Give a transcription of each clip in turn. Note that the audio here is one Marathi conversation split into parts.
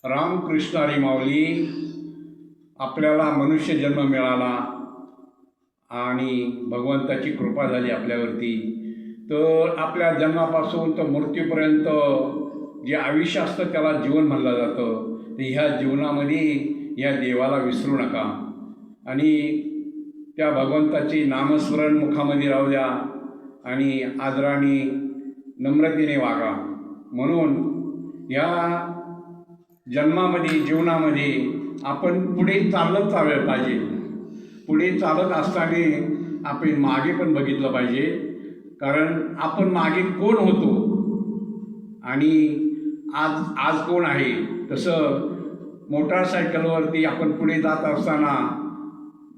रामकृष्ण हरी माऊली. आपल्याला मनुष्य जन्म मिळाला आणि भगवंताची कृपा झाली आपल्यावरती. तर आपल्या जन्मापासून तर मृत्यूपर्यंत जे आयुष्य असतं त्याला जीवन म्हणलं जातं. तर ह्या जीवनामध्ये या देवाला विसरू नका आणि त्या भगवंताची नामस्मरण मुखामध्ये राहू द्या आणि आदराने नम्रतेने वागा. म्हणून या जन्मामध्ये जीवनामध्ये आपण पुढे चालत चाललं पाहिजे. पुढे चालत असताना आपण मागे पण बघितलं पाहिजे, कारण आपण मागे कोण होतो आणि आज आज कोण आहे. तसं मोटारसायकलवरती आपण पुढे जात असताना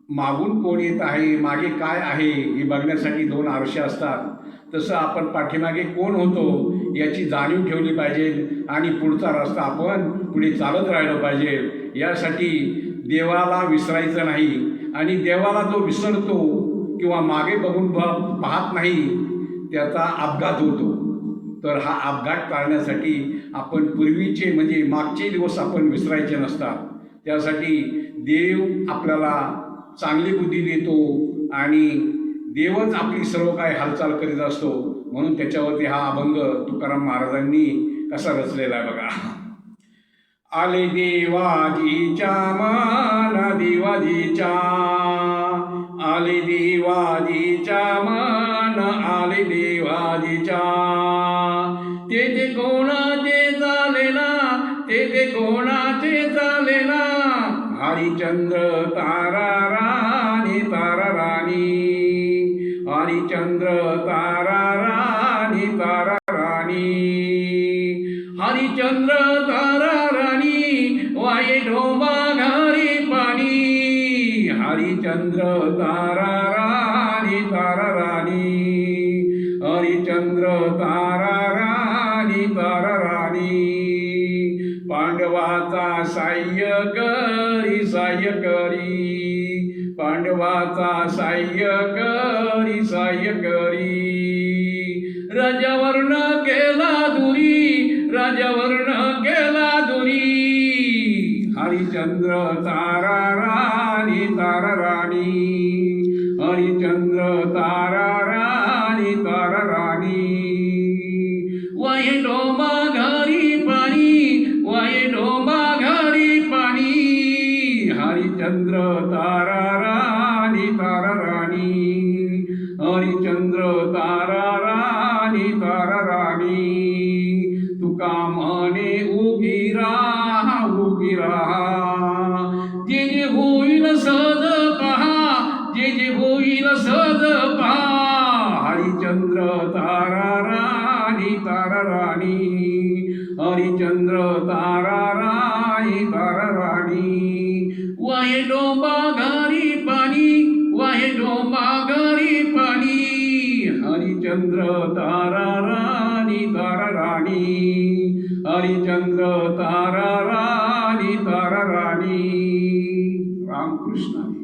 मागून कोण येत आहे, मागे काय आहे हे बघण्यासाठी दोन आरसे असतात. तसं आपण पाठीमागे कोण होतो याची जाणीव ठेवली पाहिजे आणि पुढचा रस्ता आपण पुढे चालत राहिलं पाहिजे. यासाठी देवाला विसरायचं नाही आणि देवाला जो विसरतो किंवा मागे बघून पाहत नाही त्याचा अपघात होतो. तर हा अपघात टाळण्यासाठी आपण पूर्वीचे म्हणजे मागचे दिवस आपण विसरायचे नसतात. त्यासाठी देव आपल्याला चांगली बुद्धी देतो आणि देवच आपली सर्व काय हालचाल करीत असतो. म्हणून त्याच्यावरती हा अभंग तुकाराम महाराजांनी कसा रचलेला आहे बघा. आले देवाजीच्या मान देवाजीच्या, आले देवाजीच्या मान आले देवाजीच्या. ते कोणाचे चालेना, ते कोणाचे चालेना. हरिचंद्र तारा राणी तारा राणी, हरिचंद्र तारा राणी तारा राणी. हरिचंद्र तारा राणी वाये ढोबा घारी पाणी. हरिचंद्र तारा राणी तारा राणी, हरिचंद्र तारा राणी तारा राणी. पांडवाचा साह्य करी साह्य करी, पांडवाचा साह्य करी साह्य करी. राजावर्ण केला दुरी, राजावर्ण केला दुरी. हरिचंद्र तारा राणी तारा राणी, हरिचंद्र तारा राणी तारा राणी. वाहे डोंबा घरी पाणी, वाहे डोंबा घरी पाणी. हरिचंद्र तारा राणी तारा राणी, हरिचंद्र तारा राणी तारा राणी. तुका म्हणे उभी राहा उभी राहा, जे जे होईल सहज पहा, जे जे होईल सहज पहा. हरिचंद्र तारा राणी तारा राणी, हरिचंद्र तारा राणी तारा राणी. वाहे डोंबा घरी पाणी, वाहे डोंबा घरी पाणी. हरिचंद्र तारा राणी तारा राणी, हरिचंद्र तारा राणी तारा राणी. रामकृष्ण.